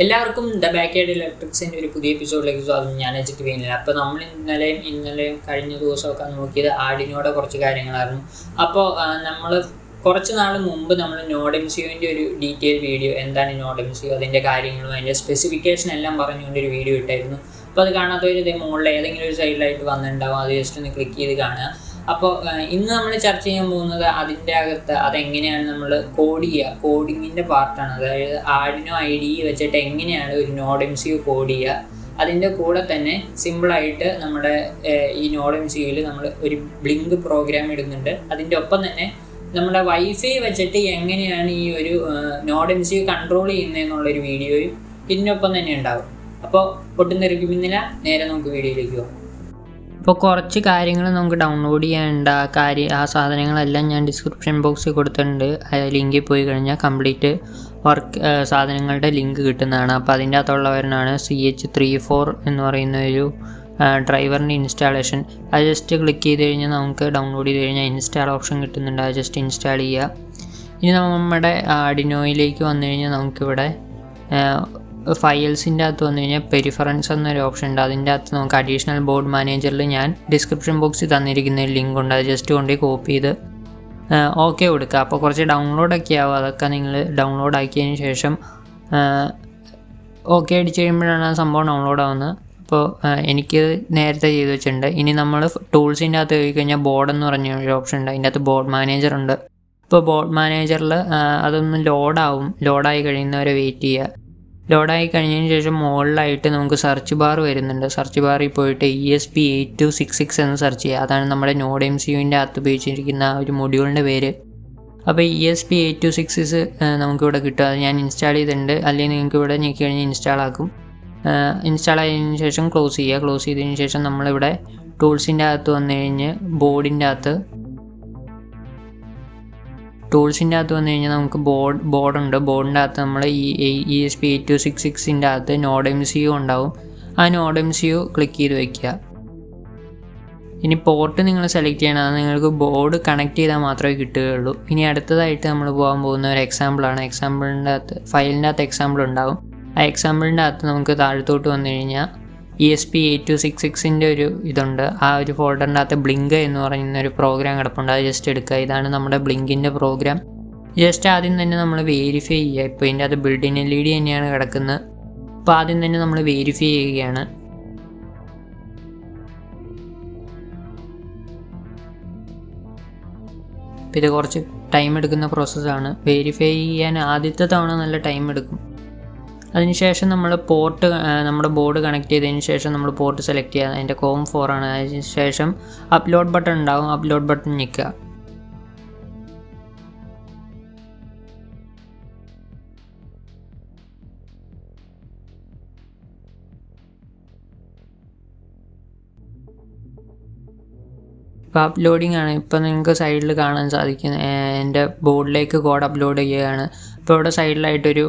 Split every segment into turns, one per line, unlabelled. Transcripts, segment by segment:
എല്ലാവർക്കും the backyard ഇലക്ട്രിക്സിൻ്റെ ഒരു പുതിയ എപ്പിസോഡിലേക്ക് സ്വാഗതം. ഞാൻ അജിത്ത് V Anil. അപ്പോൾ നമ്മൾ ഇന്നലെയും കഴിഞ്ഞ ദിവസമൊക്കെ നോക്കിയത് ആർഡിനോയുടെ കുറച്ച് കാര്യങ്ങളായിരുന്നു. അപ്പോൾ നമ്മൾ കുറച്ച് നാൾ മുമ്പ് നമ്മൾ nodeMCUവിൻ്റെ ഒരു ഡീറ്റെയിൽ വീഡിയോ, എന്താണ് nodeMCU, അതിൻ്റെ കാര്യങ്ങളും അതിൻ്റെ സ്പെസിഫിക്കേഷൻ എല്ലാം പറഞ്ഞുകൊണ്ടൊരു വീഡിയോ ഇട്ടായിരുന്നു. അപ്പോൾ അത് കാണാത്തവർ ഇതേ മുകളിൽ ഏതെങ്കിലും ഒരു സൈഡിലായിട്ട് വന്നിട്ടുണ്ടാവും, അത് ജസ്റ്റ് ഒന്ന് ക്ലിക്ക് ചെയ്ത് കാണുക. അപ്പോൾ ഇന്ന് നമ്മൾ ചർച്ച ചെയ്യാൻ പോകുന്നത് അതിൻ്റെ അകത്ത് അതെങ്ങനെയാണ് നമ്മൾ കോഡ് ചെയ്യുക, കോഡിങ്ങിൻ്റെ പാർട്ടാണ്. അതായത് ആർഡിനോ IDE വെച്ചിട്ട് എങ്ങനെയാണ് ഒരു nodeMCU കോഡ് ചെയ്യുക. അതിൻ്റെ കൂടെ തന്നെ സിമ്പിളായിട്ട് നമ്മുടെ ഈ nodeMCUവിൽ നമ്മൾ ഒരു ബ്ലിങ്ക് പ്രോഗ്രാം ഇടുന്നുണ്ട്. അതിൻ്റെ ഒപ്പം തന്നെ നമ്മുടെ വൈഫൈ വെച്ചിട്ട് എങ്ങനെയാണ് ഈ ഒരു nodeMCU കൺട്രോൾ ചെയ്യുന്നതെന്നുള്ളൊരു വീഡിയോയും ഇതിനൊപ്പം തന്നെ ഉണ്ടാകും. അപ്പോൾ ഒട്ടും തിരക്കുന്നില്ല, നേരെ നമുക്ക് വീഡിയോയിലേക്ക് പോകാം. അപ്പോൾ കുറച്ച് കാര്യങ്ങൾ നമുക്ക് ഡൗൺലോഡ് ചെയ്യേണ്ട ആ സാധനങ്ങളെല്ലാം ഞാൻ ഡിസ്ക്രിപ്ഷൻ ബോക്സിൽ കൊടുത്തിട്ടുണ്ട്. ലിങ്കിൽ പോയി കഴിഞ്ഞാൽ കംപ്ലീറ്റ് വർക്ക് സാധനങ്ങളുടെ ലിങ്ക് കിട്ടുന്നതാണ്. അപ്പോൾ അതിൻ്റെ അകത്തുള്ളവരാണ് CH34 എന്ന് പറയുന്ന ഒരു ഡ്രൈവറിൻ്റെ ഇൻസ്റ്റാളേഷൻ. അത് ജസ്റ്റ് ക്ലിക്ക് ചെയ്ത് കഴിഞ്ഞാൽ നമുക്ക് ഡൗൺലോഡ് ചെയ്ത് കഴിഞ്ഞാൽ ഇൻസ്റ്റാൾ ഓപ്ഷൻ കിട്ടുന്നുണ്ട്. അത് ജസ്റ്റ് ഇൻസ്റ്റാൾ ചെയ്യുക. ഇനി നമ്മുടെ ആർഡിനോയിലേക്ക് വന്നു കഴിഞ്ഞാൽ നമുക്കിവിടെ ഫയൽസിൻ്റെ അകത്ത് വന്നു കഴിഞ്ഞാൽ പെരിഫറൻസ് എന്നൊരു ഓപ്ഷൻ ഉണ്ട്. അതിൻ്റെ അകത്ത് നമുക്ക് അഡീഷണൽ ബോർഡ് മാനേജറിൽ ഞാൻ ഡിസ്ക്രിപ്ഷൻ ബോക്സിൽ തന്നിരിക്കുന്ന ഒരു ലിങ്ക് ഉണ്ട്. അത് ജസ്റ്റ് കൊണ്ട് കോപ്പി ചെയ്ത് ഓക്കെ കൊടുക്കുക. അപ്പോൾ കുറച്ച് ഡൗൺലോഡൊക്കെ ആവും. അതൊക്കെ നിങ്ങൾ ഡൗൺലോഡ് ആക്കിയതിന് ശേഷം ഓക്കെ അടിച്ച് കഴിയുമ്പോഴാണ് ആ സംഭവം ഡൗൺലോഡ് ആവുന്നത്. അപ്പോൾ എനിക്ക് നേരത്തെ ചെയ്ത് വെച്ചിട്ടുണ്ട്. ഇനി നമ്മൾ ടൂൾസിൻ്റെ അകത്ത് പോയി കഴിഞ്ഞാൽ ബോർഡ് എന്ന് പറഞ്ഞ ഒരു ഓപ്ഷൻ ഉണ്ട്. അതിൻ്റെ അകത്ത് ബോർഡ് മാനേജർ ഉണ്ട്. ഇപ്പോൾ ബോർഡ് മാനേജറിൽ അതൊന്ന് ലോഡായി കഴിയുന്നവരെ വെയിറ്റ് ചെയ്യുക. ലോഡായി കഴിഞ്ഞതിന് ശേഷം മുകളിലായിട്ട് നമുക്ക് സെർച്ച് ബാർ വരുന്നുണ്ട്. സെർച്ച് ബാറിൽ പോയിട്ട് ESP8266 എന്ന് സെർച്ച് ചെയ്യുക. അതാണ് നമ്മുടെ nodeMCUവിൻ്റെ അകത്ത് ഉപയോഗിച്ചിരിക്കുന്ന ഒരു മൊഡ്യൂളിൻ്റെ പേര്. അപ്പോൾ ESP8266 നമുക്കിവിടെ കിട്ടും. അത് ഞാൻ ഇൻസ്റ്റാൾ ചെയ്തിട്ടുണ്ട്. അല്ലെങ്കിൽ നിങ്ങൾക്ക് ഇവിടെ ഞെക്കി കഴിഞ്ഞാൽ ഇൻസ്റ്റാൾ ആക്കും. ഇൻസ്റ്റാൾ ആയതിനു ശേഷം ക്ലോസ് ചെയ്യുക. ക്ലോസ് ചെയ്തതിന് ശേഷം നമ്മളിവിടെ ടൂൾസിൻ്റെ അകത്ത് വന്നു കഴിഞ്ഞ് ടൂൾസിൻ്റെ അകത്ത് വന്നു കഴിഞ്ഞാൽ നമുക്ക് ബോർഡുണ്ട്. ബോർഡിൻ്റെ അകത്ത് നമ്മൾ ഈ ESP8266ൻ്റെ അകത്ത് nodeMCU ഉണ്ടാവും. ആ nodeMCU ക്ലിക്ക് ചെയ്ത് വയ്ക്കുക. ഇനി പോർട്ട് നിങ്ങൾ സെലക്ട് ചെയ്യണം. അത് നിങ്ങൾക്ക് ബോർഡ് കണക്ട് ചെയ്താൽ മാത്രമേ കിട്ടുകയുള്ളൂ. ഇനി അടുത്തതായിട്ട് നമ്മൾ പോകാൻ പോകുന്ന ഒരു എക്സാമ്പിളാണ്. ഫയലിൻ്റെ അകത്ത് എക്സാമ്പിൾ ഉണ്ടാവും. ആ എക്സാമ്പിളിൻ്റെ അകത്ത് നമുക്ക് താഴത്തോട്ട് വന്നു കഴിഞ്ഞാൽ ESP8266ൻ്റെ ഒരു ഇതുണ്ട്. ആ ഒരു ഫോൾഡറിൻ്റെ അകത്ത് ബ്ലിങ്ക് എന്ന് പറയുന്ന ഒരു പ്രോഗ്രാം കിടപ്പുണ്ട്. അത് ജസ്റ്റ് എടുക്കുക. ഇതാണ് നമ്മുടെ ബ്ലിങ്കിൻ്റെ പ്രോഗ്രാം. ജസ്റ്റ് ആദ്യം തന്നെ നമ്മൾ വെരിഫൈ ചെയ്യുക. ഇപ്പോൾ ഇതിൻ്റെ അകത്ത് ബിൽഡിൻ LED തന്നെയാണ് കിടക്കുന്നത്. അപ്പോൾ ആദ്യം തന്നെ നമ്മൾ വെരിഫൈ ചെയ്യുകയാണ്. അപ്പോൾ ഇത് കുറച്ച് ടൈം എടുക്കുന്ന പ്രോസസ്സാണ്. വെരിഫൈ ചെയ്യാൻ ആദ്യത്തെ തവണ നല്ല ടൈം എടുക്കും. അതിനുശേഷം നമ്മൾ നമ്മുടെ ബോർഡ് കണക്ട് ചെയ്തതിന് ശേഷം നമ്മൾ പോർട്ട് സെലക്ട് ചെയ്യുക. അതിൻ്റെ COM4 ആണ്. അതിന് ശേഷം അപ്ലോഡ് ബട്ടൺ ഉണ്ടാവും. അപ്ലോഡ് ബട്ടൺ ഞെക്കുക. ഇപ്പോൾ അപ്ലോഡിങ് ആണ്. ഇപ്പോൾ നിങ്ങൾക്ക് സൈഡിൽ കാണാൻ സാധിക്കും. എൻ്റെ ബോർഡിലേക്ക് കോഡ് അപ്ലോഡ് ചെയ്യുകയാണ്. ഇപ്പോൾ ഇവിടെ സൈഡിലായിട്ടൊരു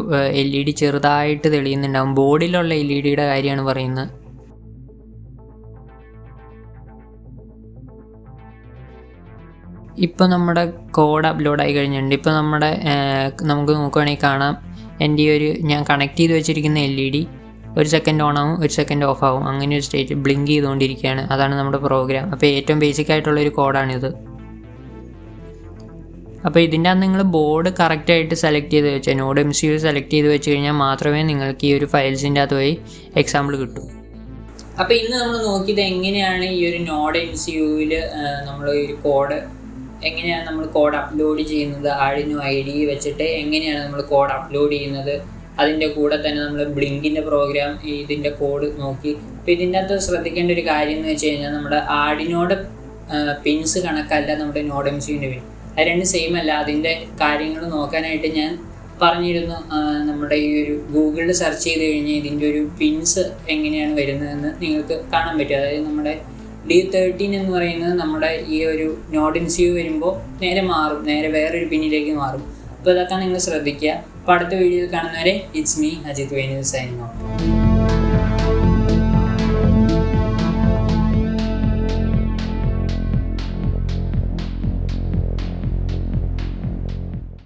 LED ചെറുതായിട്ട് തെളിയുന്നുണ്ടാവും. ബോർഡിലുള്ള LEDയുടെ കാര്യമാണ് പറയുന്നത്. ഇപ്പോൾ നമ്മുടെ കോഡ് അപ്ലോഡായി കഴിഞ്ഞിട്ടുണ്ട്. ഇപ്പോൾ നമുക്ക് നോക്കുകയാണെങ്കിൽ കാണാം, എൻ്റെ ഞാൻ കണക്ട് ചെയ്ത് വെച്ചിരിക്കുന്ന LED ഒരു സെക്കൻഡ് ഓൺ ആവും, ഒരു സെക്കൻഡ് ഓഫ് ആവും. അങ്ങനെ ഒരു സ്റ്റേറ്റ് ബ്ലിങ്ക് ചെയ്തുകൊണ്ടിരിക്കുകയാണ്. അതാണ് നമ്മുടെ പ്രോഗ്രാം. അപ്പോൾ ഏറ്റവും ബേസിക് ആയിട്ടുള്ളൊരു കോഡാണിത്. അപ്പോൾ ഇതിൻ്റെ അകത്ത് നിങ്ങൾ ബോർഡ് കറക്റ്റായിട്ട് സെലക്ട് ചെയ്ത് വെച്ചാൽ nodeMCU സെലക്ട് ചെയ്ത് വെച്ച് കഴിഞ്ഞാൽ മാത്രമേ നിങ്ങൾക്ക് ഈ ഒരു ഫയൽസിൻ്റെ അകത്ത് പോയി എക്സാമ്പിൾ കിട്ടും. അപ്പോൾ ഇന്ന് നമ്മൾ നോക്കിയത് എങ്ങനെയാണ് ഈ ഒരു nodeMCUവിൽ നമ്മൾ ഒരു കോഡ് എങ്ങനെയാണ് നമ്മൾ കോഡ് അപ്ലോഡ് ചെയ്യുന്നത്, ആർഡിനോ IDE വെച്ചിട്ട് എങ്ങനെയാണ് നമ്മൾ കോഡ് അപ്ലോഡ് ചെയ്യുന്നത്. അതിൻ്റെ കൂടെ തന്നെ നമ്മൾ ബ്ലിങ്കിൻ്റെ പ്രോഗ്രാം ഇതിൻ്റെ കോഡ് നോക്കി. അപ്പോൾ ഇതിൻ്റെ അകത്ത് ശ്രദ്ധിക്കേണ്ട ഒരു കാര്യം എന്ന് വെച്ച് കഴിഞ്ഞാൽ നമ്മുടെ ആർഡിനോയുടെ പിൻസ് കണക്കല്ല നമ്മുടെ nodeMCUവിൻ്റെ പിൻ. അത് രണ്ടും സെയിം അല്ല. അതിൻ്റെ കാര്യങ്ങൾ നോക്കാനായിട്ട് ഞാൻ പറഞ്ഞിരുന്നു. നമ്മുടെ ഈ ഒരു ഗൂഗിളിൽ സെർച്ച് ചെയ്ത് കഴിഞ്ഞാൽ ഇതിൻ്റെ ഒരു പിൻസ് എങ്ങനെയാണ് വരുന്നതെന്ന് നിങ്ങൾക്ക് കാണാൻ പറ്റും. അതായത് നമ്മുടെ D13 എന്ന് പറയുന്നത് നമ്മുടെ ഈ ഒരു nodeMCU വരുമ്പോൾ നേരെ വേറൊരു പിന്നിലേക്ക് മാറും. അപ്പോൾ ഇതൊക്കെ നിങ്ങൾ ശ്രദ്ധിക്കുക. അപ്പോൾ അടുത്ത വീഡിയോയിൽ കാണുന്നവരെ it's me Ajith V Anil signing of.